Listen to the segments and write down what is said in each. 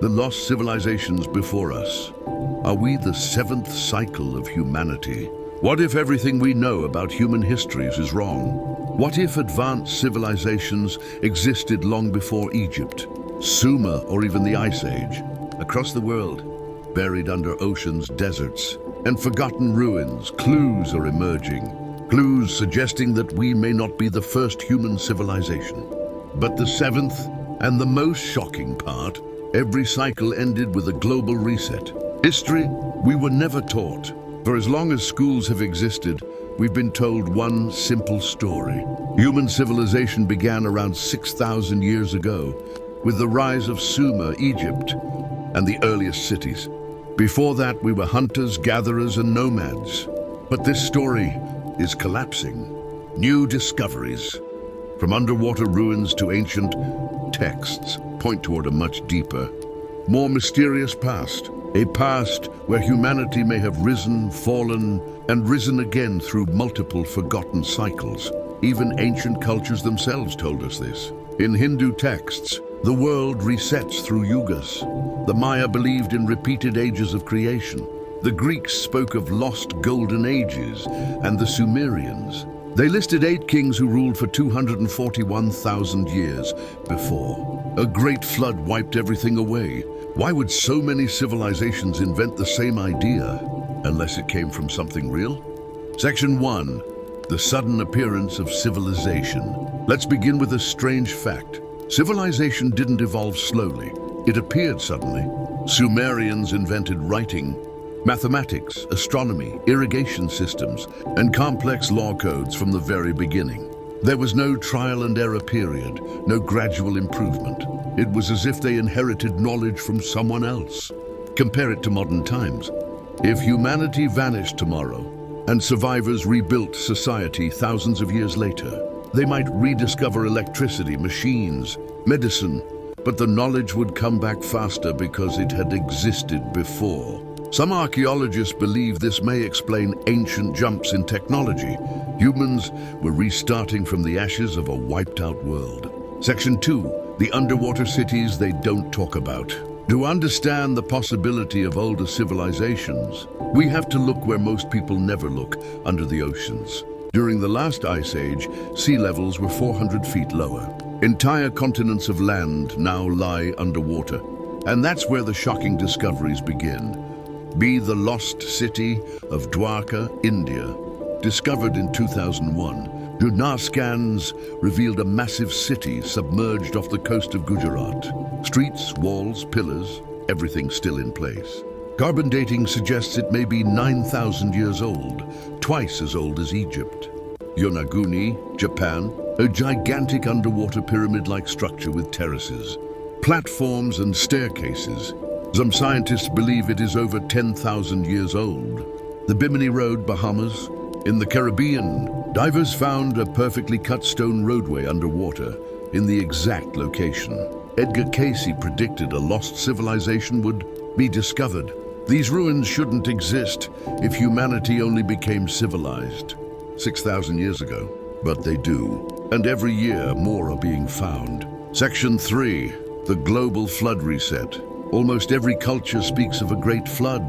The lost civilizations before us. Are we the seventh cycle of humanity? What if everything we know about human histories is wrong? What if advanced civilizations existed long before Egypt, Sumer, or even the Ice Age? Across the world, buried under oceans, deserts, and forgotten ruins, clues are emerging. Clues suggesting that we may not be the first human civilization. But the seventh, and the most shocking part, every cycle ended with a global reset. History, we were never taught. For as long as schools have existed, we've been told one simple story. Human civilization began around 6,000 years ago, with the rise of Sumer, Egypt, and the earliest cities. Before that, we were hunters, gatherers, and nomads. But this story is collapsing. New discoveries, from underwater ruins to ancient texts, point toward a much deeper, more mysterious past. A past where humanity may have risen, fallen, and risen again through multiple forgotten cycles. Even ancient cultures themselves told us this. In Hindu texts, the world resets through Yugas. The Maya believed in repeated ages of creation. The Greeks spoke of lost golden ages, and the Sumerians. They listed 8 kings who ruled for 241,000 years before. A great flood wiped everything away. Why would so many civilizations invent the same idea, unless it came from something real? Section 1. The sudden appearance of civilization. Let's begin with a strange fact. Civilization didn't evolve slowly. It appeared suddenly. Sumerians invented writing, mathematics, astronomy, irrigation systems, and complex law codes from the very beginning. There was no trial and error period, no gradual improvement. It was as if they inherited knowledge from someone else. Compare it to modern times. If humanity vanished tomorrow and survivors rebuilt society thousands of years later, they might rediscover electricity, machines, medicine, but the knowledge would come back faster because it had existed before. Some archaeologists believe this may explain ancient jumps in technology. Humans were restarting from the ashes of a wiped-out world. Section 2. The underwater cities they don't talk about. To understand the possibility of older civilizations, we have to look where most people never look, under the oceans. During the last ice age, sea levels were 400 feet lower. Entire continents of land now lie underwater. And that's where the shocking discoveries begin. Be the lost city of Dwarka, India. Discovered in 2001, lunar scans revealed a massive city submerged off the coast of Gujarat. Streets, walls, pillars, everything still in place. Carbon dating suggests it may be 9,000 years old, twice as old as Egypt. Yonaguni, Japan, a gigantic underwater pyramid-like structure with terraces, platforms and staircases. Some scientists believe it is over 10,000 years old. The Bimini Road, Bahamas. In the Caribbean, divers found a perfectly cut stone roadway underwater in the exact location. Edgar Cayce predicted a lost civilization would be discovered. These ruins shouldn't exist if humanity only became civilized 6,000 years ago, but they do. And every year, more are being found. Section 3. The global flood reset. Almost every culture speaks of a great flood,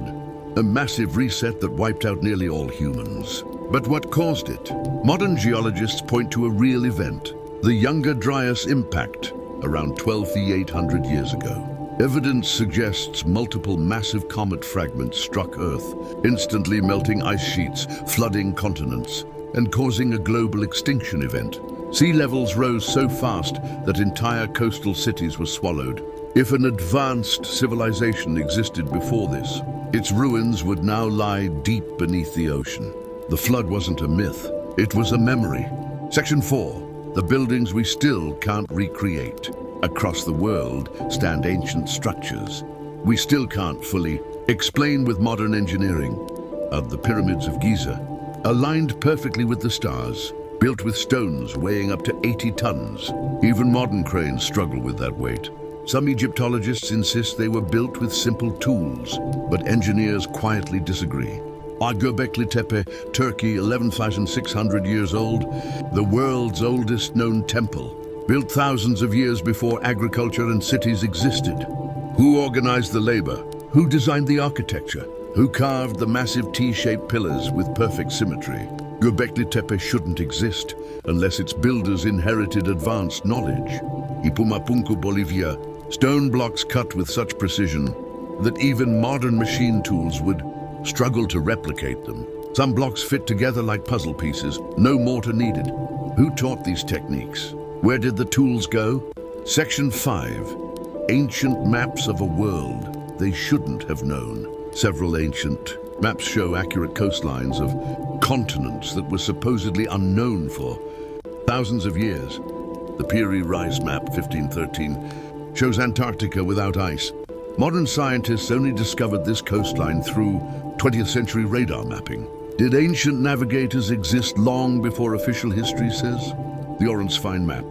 a massive reset that wiped out nearly all humans. But what caused it? Modern geologists point to a real event, the Younger Dryas impact, around 12,800 years ago. Evidence suggests multiple massive comet fragments struck Earth, instantly melting ice sheets, flooding continents, and causing a global extinction event. Sea levels rose so fast that entire coastal cities were swallowed. If an advanced civilization existed before this, its ruins would now lie deep beneath the ocean. The flood wasn't a myth, it was a memory. Section 4. The buildings we still can't recreate. Across the world stand ancient structures we still can't fully explain with modern engineering. The pyramids of Giza, aligned perfectly with the stars, built with stones weighing up to 80 tons. Even modern cranes struggle with that weight. Some Egyptologists insist they were built with simple tools, but engineers quietly disagree. Göbekli Tepe, Turkey, 11,600 years old, the world's oldest known temple, built thousands of years before agriculture and cities existed. Who organized the labor? Who designed the architecture? Who carved the massive T-shaped pillars with perfect symmetry? Göbekli Tepe shouldn't exist unless its builders inherited advanced knowledge. Puma Punku, Bolivia, stone blocks cut with such precision that even modern machine tools would struggle to replicate them. Some blocks fit together like puzzle pieces, no mortar needed. Who taught these techniques? Where did the tools go? Section 5. Ancient maps of a world they shouldn't have known. Several ancient maps show accurate coastlines of continents that were supposedly unknown for thousands of years. The Piri Reis map, 1513, shows Antarctica without ice. Modern scientists only discovered this coastline through 20th century radar mapping. Did ancient navigators exist long before official history says? The Orange Fine map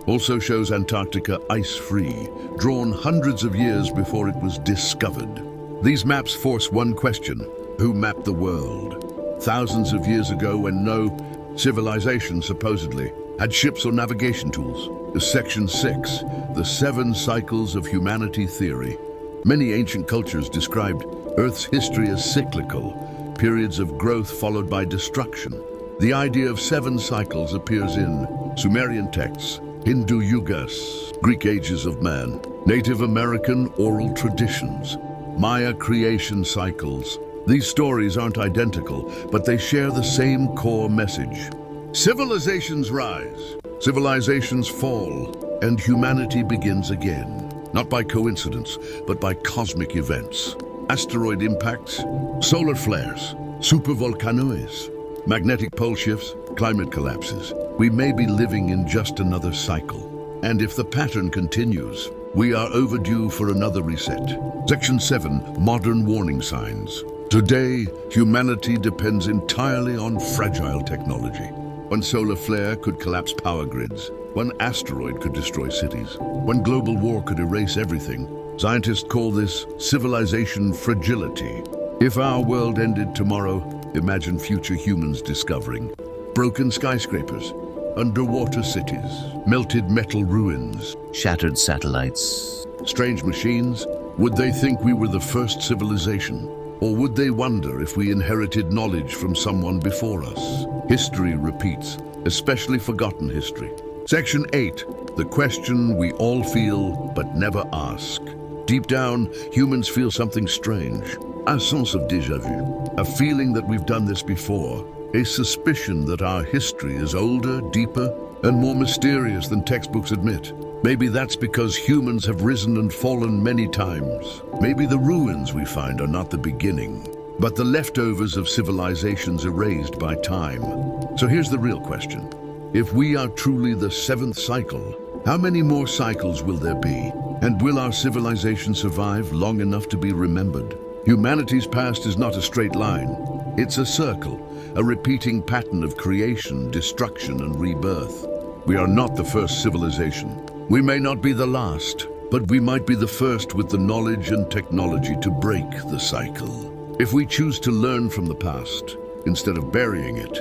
also shows Antarctica ice-free, drawn hundreds of years before it was discovered. These maps force one question: who mapped the world? Thousands of years ago, when no civilization supposedly had ships or navigation tools. Section 6, the 7 cycles of humanity theory. Many ancient cultures described Earth's history as cyclical, periods of growth followed by destruction. The idea of 7 cycles appears in Sumerian texts, Hindu Yugas, Greek ages of man, Native American oral traditions, Maya creation cycles. These stories aren't identical, but they share the same core message. Civilizations rise, civilizations fall, and humanity begins again. Not by coincidence, but by cosmic events. Asteroid impacts, solar flares, supervolcanoes, magnetic pole shifts, climate collapses. We may be living in just another cycle. And if the pattern continues, we are overdue for another reset. Section 7, modern warning signs. Today, humanity depends entirely on fragile technology. One solar flare could collapse power grids. One asteroid could destroy cities. One global war could erase everything. Scientists call this civilization fragility. If our world ended tomorrow, imagine future humans discovering broken skyscrapers, underwater cities, melted metal ruins, shattered satellites. strange machines. Would they think we were the first civilization? Or would they wonder if we inherited knowledge from someone before us? History repeats, especially forgotten history. Section 8, the question we all feel but never ask. Deep down, humans feel something strange. Un sens of déjà vu, a feeling that we've done this before, a suspicion that our history is older, deeper, and more mysterious than textbooks admit. Maybe that's because humans have risen and fallen many times. Maybe the ruins we find are not the beginning, but the leftovers of civilizations erased by time. So here's the real question. If we are truly the 7th cycle, how many more cycles will there be? And will our civilization survive long enough to be remembered? Humanity's past is not a straight line. It's a circle, a repeating pattern of creation, destruction, and rebirth. We are not the first civilization. We may not be the last, but we might be the first with the knowledge and technology to break the cycle. If we choose to learn from the past, instead of burying it,